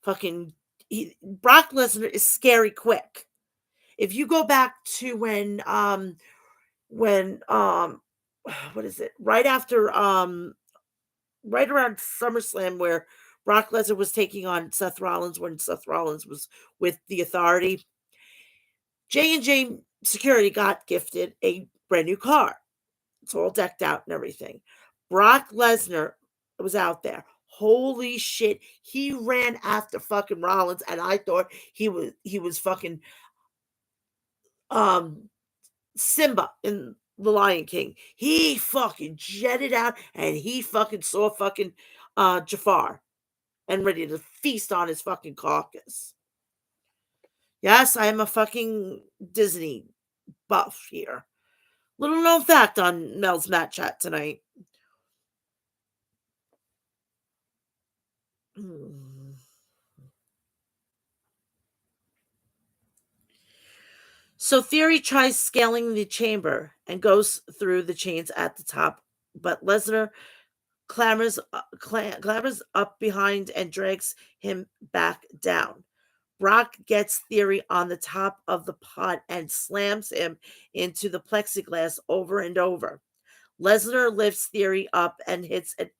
Fucking Brock Lesnar is scary quick. If you go back to when what is it? Right around SummerSlam where Brock Lesnar was taking on Seth Rollins when Seth Rollins was with the Authority. J&J Security got gifted a brand new car. It's all decked out and everything. Brock Lesnar was out there. Holy shit. He ran after fucking Rollins and I thought he was fucking um Simba in The Lion King. He fucking jetted out and he fucking saw fucking Jafar and ready to feast on his fucking carcass. Yes, I am a fucking Disney buff here. Little known fact on Mel's Mat Chat tonight. Hmm. So Theory tries scaling the chamber and goes through the chains at the top, but Lesnar clambers up behind and drags him back down. Brock gets Theory on the top of the pot and slams him into the plexiglass over and over. Lesnar lifts Theory up and hits an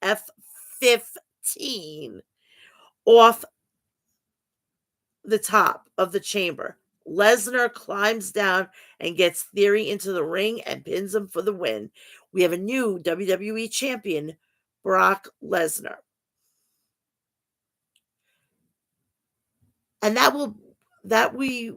F15 off the top of the chamber. Lesnar climbs down and gets Theory into the ring and pins him for the win. We have a new WWE champion, Brock Lesnar. And that we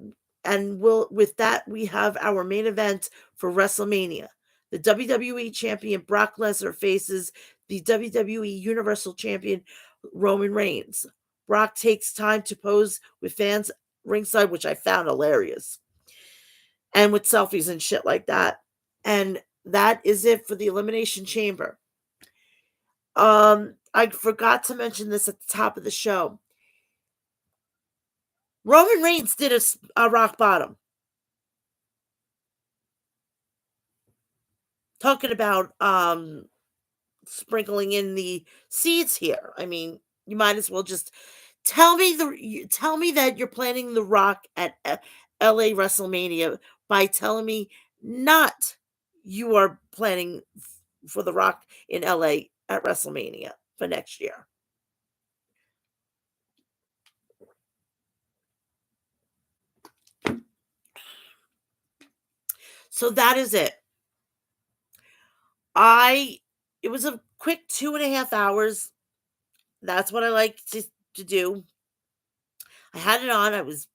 and will with that we have our main event for WrestleMania. The WWE champion Brock Lesnar faces the WWE Universal Champion Roman Reigns. Brock takes time to pose with fans ringside, which I found hilarious, and with selfies and shit like that. And that is it for the Elimination Chamber. I forgot to mention this at the top of the show. Roman Reigns did a rock bottom. Talking about sprinkling in the seeds here. I mean, you might as well just tell me that you're planning the Rock at LA WrestleMania by telling me not you are planning for the Rock in LA at WrestleMania for next year. So that is it. It was a quick 2.5 hours. That's what I like to do. I had it on. I was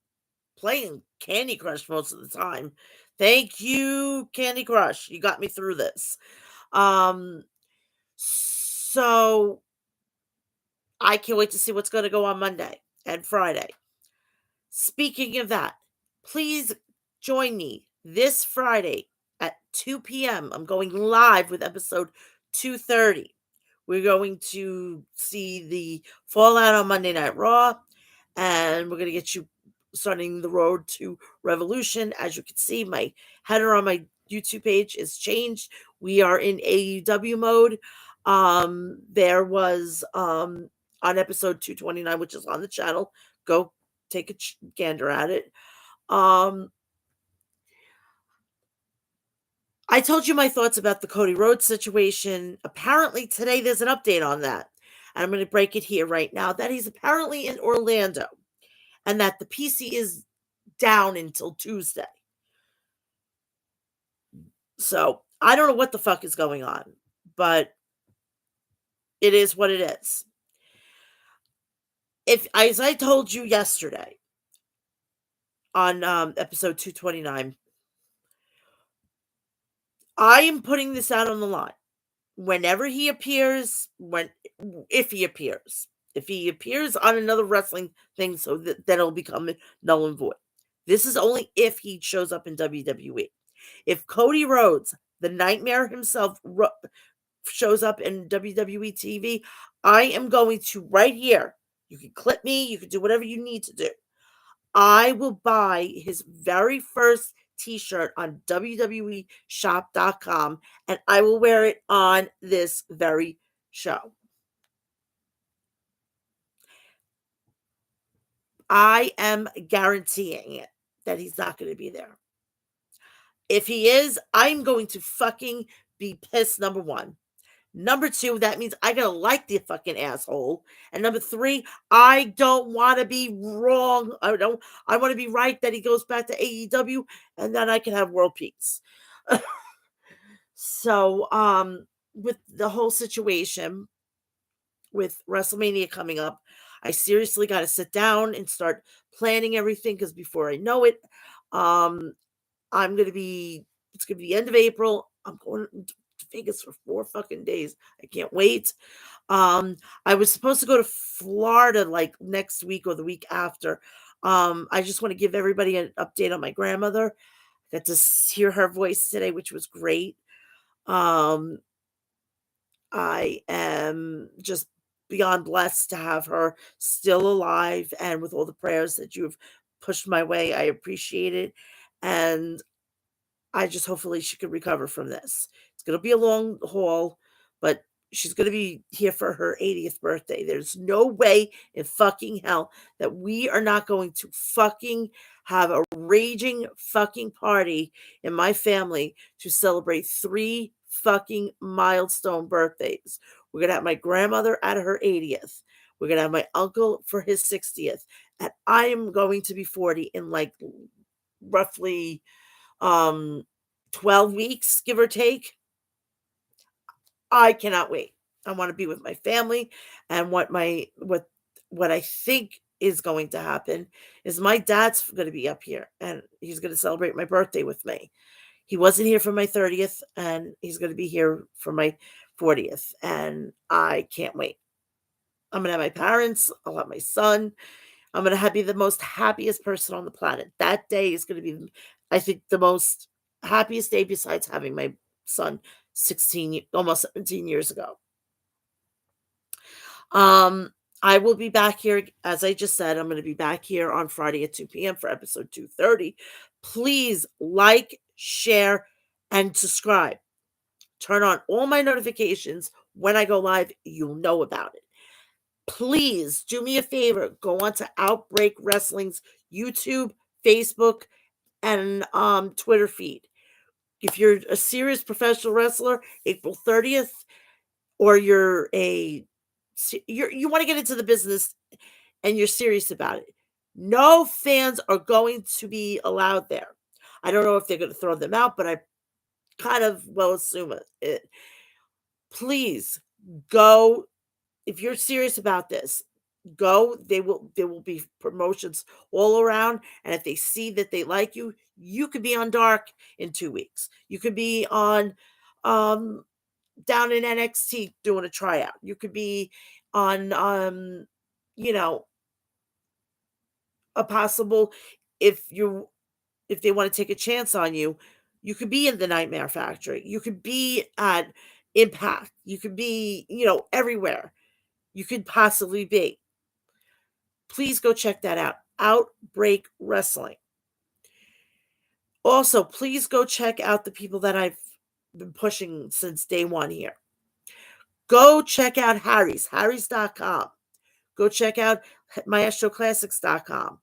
playing Candy Crush most of the time. Thank you, Candy Crush. You got me through this. Um, so I can't wait to see what's going to go on Monday and Friday. Speaking of that, please join me this Friday at 2 p.m. I'm going live with episode 230. We're going to see the fallout on Monday Night Raw, and we're going to get you starting the road to Revolution. As you can see, my header on my YouTube page is changed. We are in AEW mode. There was on episode 229, which is on the channel. Go take a gander at it. I told you my thoughts about the Cody Rhodes situation. Apparently, today there's an update on that. And I'm going to break it here right now that he's apparently in Orlando and that the PC is down until Tuesday. So I don't know what the fuck is going on, but it is what it is. If, as I told you yesterday on episode 229, I am putting this out on the line. Whenever he appears, if he appears on another wrestling thing, so that it'll become null and void. This is only if he shows up in WWE. If Cody Rhodes, the Nightmare himself, shows up in WWE TV, I am going to right here. You can clip me. You can do whatever you need to do. I will buy his very first t-shirt on www.shop.com, and I will wear it on this very show. I am guaranteeing it that he's not going to be there. If he is, I'm going to fucking be pissed, number one. Number two, that means I gotta like the fucking asshole. And number three, I don't want to be wrong. I want to be right that he goes back to AEW, and then I can have world peace. So, with the whole situation with WrestleMania coming up, I seriously got to sit down and start planning everything, because before I know it, um, it's gonna be the end of April. I'm going to Vegas for 4 fucking days. I can't wait. I was supposed to go to Florida like next week or the week after. I just want to give everybody an update on my grandmother. Got to hear her voice today, which was great. Um, I am just beyond blessed to have her still alive, and with all the prayers that you've pushed my way, I appreciate it. And I just hopefully she could recover from this. It's gonna be a long haul, but she's gonna be here for her 80th birthday. There's no way in fucking hell that we are not going to fucking have a raging fucking party in my family to celebrate 3 fucking milestone birthdays. We're gonna have my grandmother at her 80th. We're gonna have my uncle for his 60th, and I am going to be 40 in like roughly um 12 weeks, give or take. I cannot wait. I want to be with my family, and what I think is going to happen is my dad's going to be up here, and he's going to celebrate my birthday with me. He wasn't here for my 30th, and he's going to be here for my 40th, and I can't wait. I'm going to have my parents, I'll have my son. I'm going to be the most happiest person on the planet. That day is going to be, I think, the most happiest day besides having my son 16, almost 17 years ago. I will be back here, as I just said, I'm going to be back here on Friday at 2 p.m. for episode 230. Please like, share, and subscribe. Turn on all my notifications. When I go live, you'll know about it. Please do me a favor. Go on to Outbreak Wrestling's YouTube, Facebook, and Twitter feed. If you're a serious professional wrestler, April 30th, or you want to get into the business and you're serious about it, no fans are going to be allowed there. I don't know if they're going to throw them out, but I kind of well assume it. Please go. If you're serious about this, go. There will be promotions all around, and if they see that they like you, you could be on Dark in 2 weeks. You could be on down in NXT doing a tryout. You could be on you know, a possible, if they want to take a chance on you, you could be in the Nightmare Factory. You could be at Impact. You could be, everywhere you could possibly be. Please go check that out. Outbreak Wrestling. Also, please go check out the people that I've been pushing since day one here. Go check out Harry's.com. Go check out maestroclassics.com.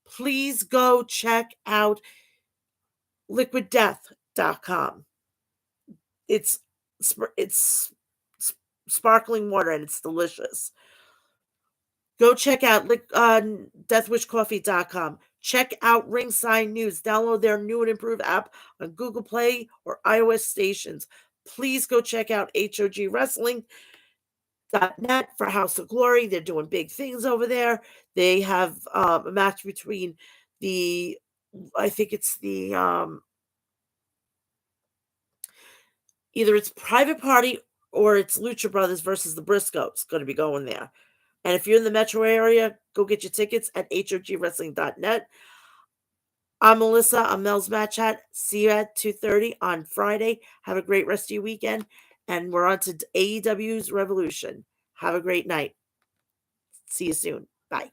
Please go check out liquiddeath.com. It's sparkling water, and it's delicious. Go check out deathwishcoffee.com. Check out Ringside News. Download their new and improved app on Google Play or iOS stations. Please go check out HOGWrestling.net for House of Glory. They're doing big things over there. They have a match between I think it's either it's Private Party or it's Lucha Brothers versus the Briscoes going to be going there. And if you're in the metro area, go get your tickets at HOGWrestling.net. I'm Melissa. I'm Mel's Match Chat. See you at 2:30 on Friday. Have a great rest of your weekend. And we're on to AEW's Revolution. Have a great night. See you soon. Bye.